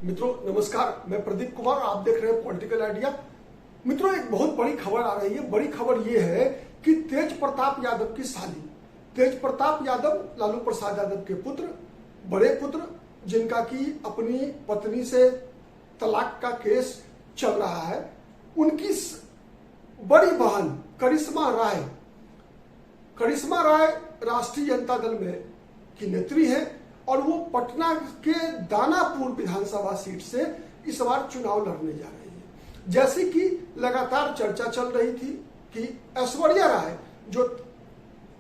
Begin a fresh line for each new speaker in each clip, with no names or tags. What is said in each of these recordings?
मित्रों नमस्कार, मैं प्रदीप कुमार, आप देख रहे हैं पॉलिटिकल आइडिया। मित्रों एक बहुत बड़ी खबर आ रही है। बड़ी खबर यह है कि तेज प्रताप यादव की शादी, तेज प्रताप यादव लालू प्रसाद यादव के पुत्र, बड़े पुत्र, जिनका की अपनी पत्नी से तलाक का केस चल रहा है, उनकी बड़ी बहन करिश्मा राय राष्ट्रीय जनता दल में की नेत्री है और वो पटना के दानापुर विधानसभा सीट से इस बार चुनाव लड़ने जा रही है। जैसे कि लगातार चर्चा चल रही थी कि ऐश्वर्या राय जो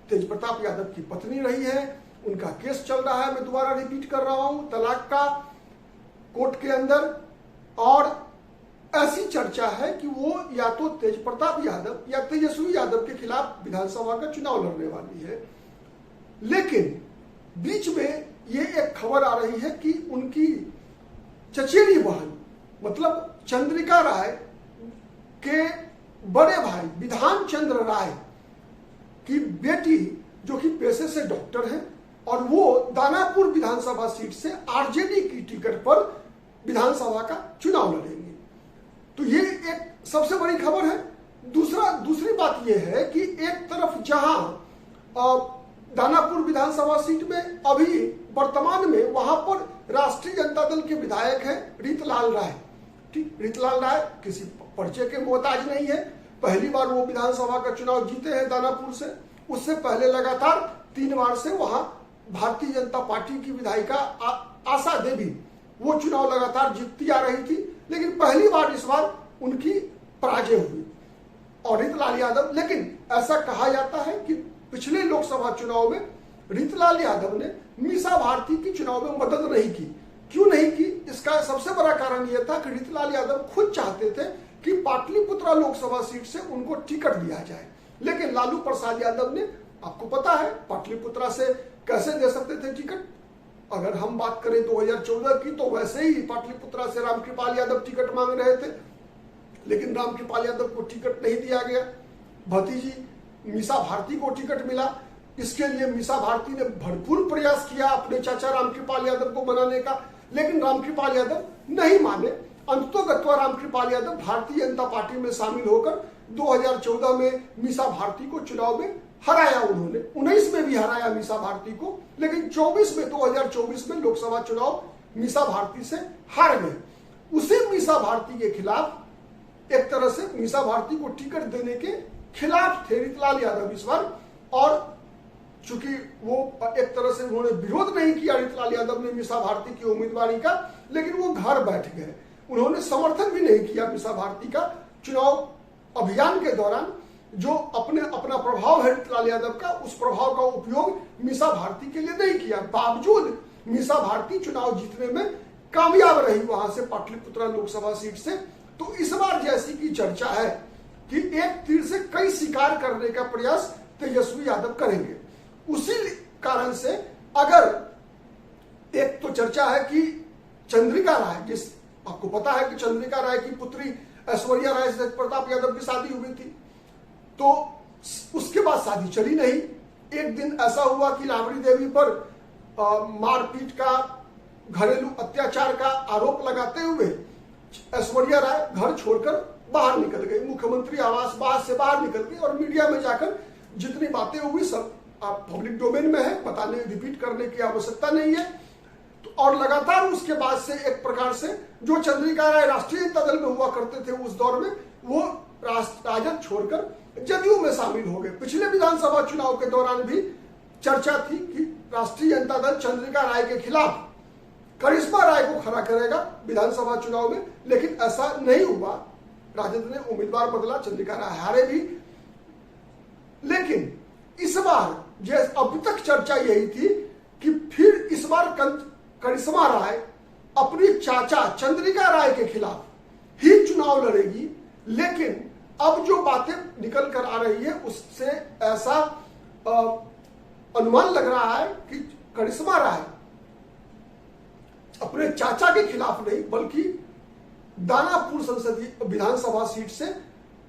तेज प्रताप यादव की पत्नी रही है, उनका केस चल रहा है, मैं दोबारा रिपीट कर रहा हूं, तलाक का कोर्ट के अंदर, और ऐसी चर्चा है कि वो या तो तेज प्रताप यादव या तेजस्वी यादव के खिलाफ विधानसभा का चुनाव लड़ने वाली है। लेकिन बीच में ये एक खबर आ रही है कि उनकी चचेरी बहन मतलब चंद्रिका राय के बड़े भाई विधान चंद्र राय की बेटी, जो कि पेशे से डॉक्टर है, और वो दानापुर विधानसभा सीट से आरजेडी की टिकट पर विधानसभा का चुनाव लड़ेंगे। तो ये एक सबसे बड़ी खबर है। दूसरी बात यह है कि एक तरफ जहां दानापुर विधानसभा सीट में अभी वर्तमान में वहां पर राष्ट्रीय जनता दल के विधायक हैं रीतलाल राय। ठीक, रीतलाल राय किसी परिचय के मोहताज नहीं है, पहली बार वो विधानसभा का चुनाव जीते हैं दानापुर से। उससे पहले लगातार 3 बार से वहां भारतीय जनता पार्टी की विधायिका आशा देवी वो चुनाव लगातार जीतती आ रही थी, लेकिन पहली बार इस बार उनकी पराजय हुई और रीतलाल यादव। लेकिन ऐसा कहा जाता है कि पिछले लोकसभा चुनाव में रीतलाल यादव ने मीसा भारती की चुनाव में मदद नहीं की। क्यों नहीं की? इसका सबसे बड़ा कारण यह था कि रीतलाल यादव खुद चाहते थे कि पाटलिपुत्रा लोकसभा सीट से उनको टिकट दिया जाए, लेकिन लालू प्रसाद यादव ने, आपको पता है पाटलिपुत्रा से कैसे दे सकते थे टिकट। अगर हम बात करें 2014 की, तो वैसे ही पाटलिपुत्रा से रामकृपाल यादव टिकट मांग रहे थे, लेकिन रामकृपाल यादव को टिकट नहीं दिया गया। भतीजी मीसा भारती को टिकट मिला। इसके लिए मीसा भारती ने भरपूर प्रयास किया अपने चाचा रामकृपाल यादव को मनाने का, लेकिन रामकृपाल यादव नहीं माने। अंततोगत्वा रामकृपाल यादव भारतीय जनता पार्टी में शामिल होकर 2014 में मीसा भारती को चुनाव में हराया। उन्होंने 19 में भी हराया मीसा भारती को, लेकिन 2024 में लोकसभा चुनाव मीसा भारती से हार गए। उसी मीसा भारती के खिलाफ, एक तरह से मीसा भारती को टिकट देने के खिलाफ थे रीतलाल यादव इस बार, और चूंकि वो एक तरह से उन्होंने विरोध नहीं किया रीतलाल यादव ने मीसा भारती की उम्मीदवारी का, लेकिन वो घर बैठ गए। उन्होंने समर्थन भी नहीं किया मीसा भारती का चुनाव अभियान के दौरान। जो अपना प्रभाव है रीतलाल यादव का, उस प्रभाव का उपयोग मीसा भारती के लिए नहीं किया। बावजूद मीसा भारती चुनाव जीतने में कामयाब रही वहां से, पाटलिपुत्रा लोकसभा सीट से। तो इस बार जैसी की चर्चा है कि एक तीर से कई शिकार करने का प्रयास तेजस्वी यादव करेंगे। उसी कारण से अगर एक तो चर्चा है कि चंद्रिका राय, जिस आपको पता है कि चंद्रिका राय की पुत्री ऐश्वर्या राय से प्रताप यादव की शादी हुई थी, तो उसके बाद शादी चली नहीं। एक दिन ऐसा हुआ कि राबड़ी देवी पर मारपीट का, घरेलू अत्याचार का आरोप लगाते हुए ऐश्वर्या राय घर छोड़कर बाहर निकल गई, मुख्यमंत्री आवास से बाहर निकल गई, और मीडिया में जाकर जितनी बातें हुई सब आप पब्लिक डोमेन में है, बताने रिपीट करने की आवश्यकता नहीं है। तो और लगातार उसके बाद से एक प्रकार से जो चंद्रिका राय राष्ट्रीय जनता दल में हुआ करते थे उस दौर में, वो राजद छोड़कर जदयू में शामिल हो गए। पिछले विधानसभा चुनाव के दौरान भी चर्चा थी कि राष्ट्रीय जनता दल चंद्रिका राय के खिलाफ करिश्मा राय को खड़ा करेगा विधानसभा चुनाव में, लेकिन ऐसा नहीं हुआ। राजद ने उम्मीदवार बदला, चंद्रिका राय हारे भी। लेकिन इस बार अभी तक चर्चा यही थी कि फिर इस बार करिश्मा राय अपनी चाचा चंद्रिका राय के खिलाफ ही चुनाव लड़ेगी। लेकिन अब जो बातें निकल कर आ रही है उससे ऐसा अनुमान लग रहा है कि करिश्मा राय अपने चाचा के खिलाफ नहीं, बल्कि दानापुर संसदीय विधानसभा सीट से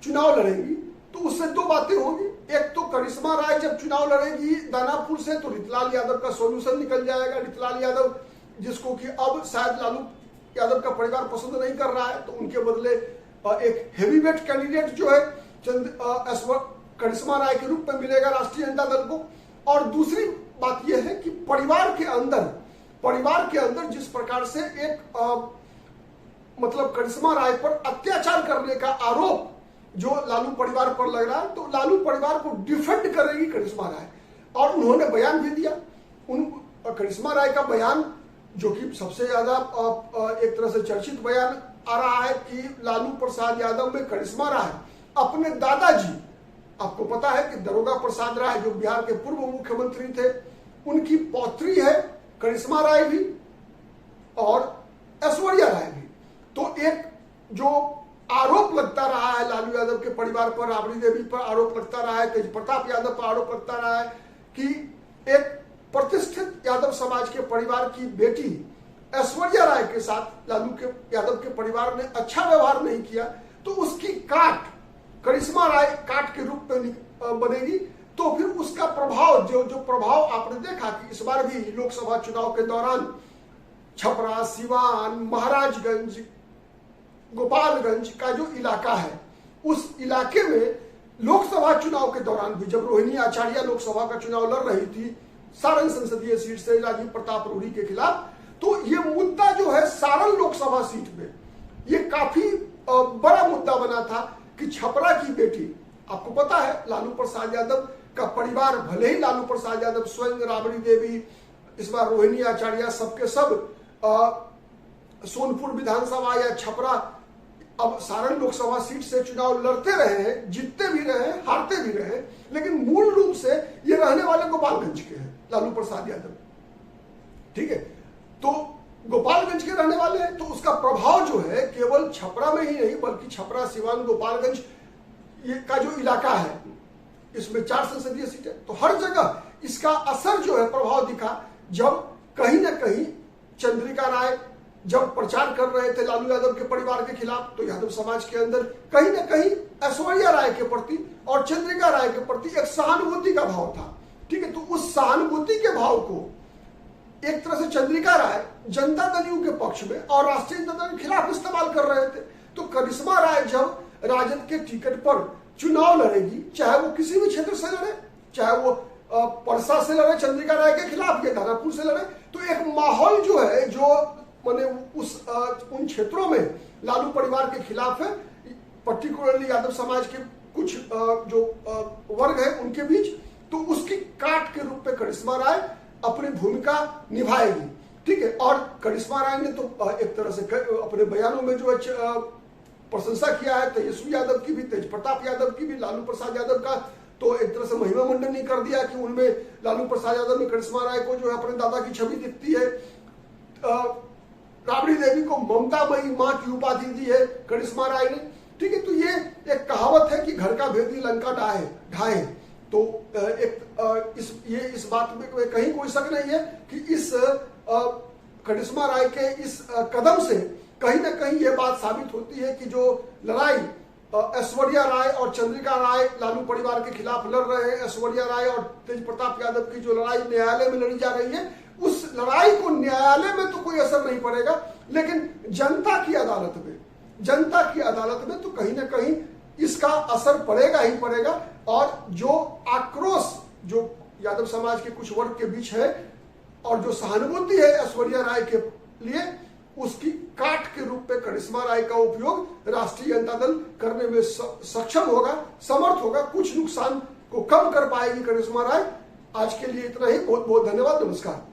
चुनाव लड़ेगी। तो उससे 2 बातें होंगी। एक तो करिश्मा राय जब चुनाव लड़ेगी दानापुर से, तो रीतलाल यादव का सॉल्यूशन निकल जाएगा। रीतलाल यादव जिसको कि अब शायद लालू यादव का परिवार पसंद नहीं कर रहा है, तो उनके बदले एक हैवीवेट कैंडिडेट जो है करिश्मा राय के रूप में मिलेगा राष्ट्रीय जनता दल को। और दूसरी बात यह है कि परिवार के अंदर जिस प्रकार से एक मतलब करिश्मा राय पर अत्याचार करने का आरोप जो लालू परिवार पर लग रहा है, तो लालू परिवार को डिफेंड करेगी करिश्मा राय। और उन्होंने बयान भी दिया। करिश्मा राय का बयान जो कि सबसे ज्यादा एक तरह से चर्चित बयान आ रहा है कि लालू प्रसाद यादव में करिश्मा राय अपने दादाजी, आपको पता है कि दारोगा प्रसाद राय जो बिहार के पूर्व मुख्यमंत्री थे, उनकी पौत्री है करिश्मा राय भी और ऐश्वर्या राय भी। तो एक जो आरोप लगता रहा है लालू यादव के परिवार पर, राबड़ी देवी पर आरोप लगता रहा है, तेज प्रताप यादव पर आरोप लगता रहा है कि एक प्रतिष्ठित यादव समाज के परिवार की बेटी ऐश्वर्या राय के साथ लालू यादव के परिवार ने अच्छा व्यवहार नहीं किया, तो उसकी काट करिश्मा राय काट के रूप में बनेगी। तो फिर उसका प्रभाव जो प्रभाव आपने देखा कि इस बार भी लोकसभा चुनाव के दौरान छपरा, सिवान, महाराजगंज, गोपालगंज का जो इलाका है, उस इलाके में लोकसभा चुनाव के दौरान भी जब रोहिणी आचार्य लोकसभा का चुनाव लड़ रही थी सारण संसदीय सीट से राजीव प्रताप रूढ़ी के खिलाफ, तो ये मुद्दा जो है सारण लोकसभा सीट में ये काफी बड़ा मुद्दा बना था कि छपरा की बेटी, आपको पता है लालू प्रसाद यादव का परिवार, भले ही लालू प्रसाद यादव स्वयं, राबड़ी देवी, इस बार रोहिणी आचार्य, सबके सब सोनपुर विधानसभा या छपरा, अब सारण लोकसभा सीट से चुनाव लड़ते रहे हैं, जीतते भी रहे, हारते भी रहे, लेकिन मूल रूप से ये रहने वाले गोपालगंज के हैं लालू प्रसाद यादव। ठीक है, तो गोपालगंज के रहने वाले हैं, तो उसका प्रभाव जो है केवल छपरा में ही नहीं बल्कि छपरा, सिवान, गोपालगंज ये का जो इलाका है, इसमें 4 संसदीय सीटें, तो हर जगह इसका असर जो है प्रभाव दिखा। जब कहीं ना कहीं चंद्रिका राय जब प्रचार कर रहे थे लालू यादव के परिवार के खिलाफ, तो यादव समाज के अंदर कहीं ना कहीं ऐश्वर्या राय के प्रति और चंद्रिका राय के प्रति एक सहानुभूति का भाव था। ठीक है, तो उस सहानुभूति के भाव को एक तरह से चंद्रिका राय जनता दल यू के पक्ष में और राष्ट्रीय जनता दल के खिलाफ इस्तेमाल कर रहे थे। तो करिश्मा राय जब राजद के टिकट पर चुनाव लड़ेगी, चाहे वो किसी भी क्षेत्र से लड़े, चाहे वो परसा से लड़े चंद्रिका राय के खिलाफ या दानापुर से लड़े, तो एक माहौल जो है जो माने उन क्षेत्रों में लालू परिवार के खिलाफ है, पर्टिकुलरली यादव समाज के कुछ जो वर्ग है उनके बीच, तो उसकी काट के रूप में करिश्मा राय अपनी भूमिका निभाएगी। ठीक है, और करिश्मा राय ने तो एक तरह से अपने बयानों में जो है प्रशंसा किया है तेजस्वी यादव की भी, तेज प्रताप यादव की भी, लालू प्रसाद यादव का तो एक तरह से महिमा मंडन नहीं कर दिया कि उनमें लालू प्रसाद यादव में करिश्मा राय को जो है अपने दादा की छवि दिखती है। राबड़ी देवी को ममतामयी मां की उपाधि दी है करिश्मा राय ने। ठीक है, तो ये एक कहावत है कि घर का भेदी लंका ढाए, तो इस बात में कहीं कोई शक नहीं है कि इस करिश्मा राय के इस कदम से कहीं ना कहीं ये बात साबित होती है कि जो लड़ाई ऐश्वर्या राय और चंद्रिका राय लालू परिवार के खिलाफ लड़ रहे हैं, ऐश्वर्या राय और तेज प्रताप यादव की जो लड़ाई न्यायालय में लड़ी जा रही है, उस लड़ाई को न्यायालय में तो कोई असर नहीं पड़ेगा, लेकिन जनता की अदालत में तो कहीं ना कहीं इसका असर पड़ेगा ही पड़ेगा। और जो आक्रोश जो यादव समाज के कुछ वर्ग के बीच है और जो सहानुभूति है ऐश्वर्या राय के लिए, उसकी काट के रूप में करिश्मा राय का उपयोग राष्ट्रीय जनता दल करने में सक्षम होगा, समर्थ होगा, कुछ नुकसान को कम कर पाएगी करिश्मा राय। आज के लिए इतना ही, बहुत बहुत धन्यवाद, नमस्कार।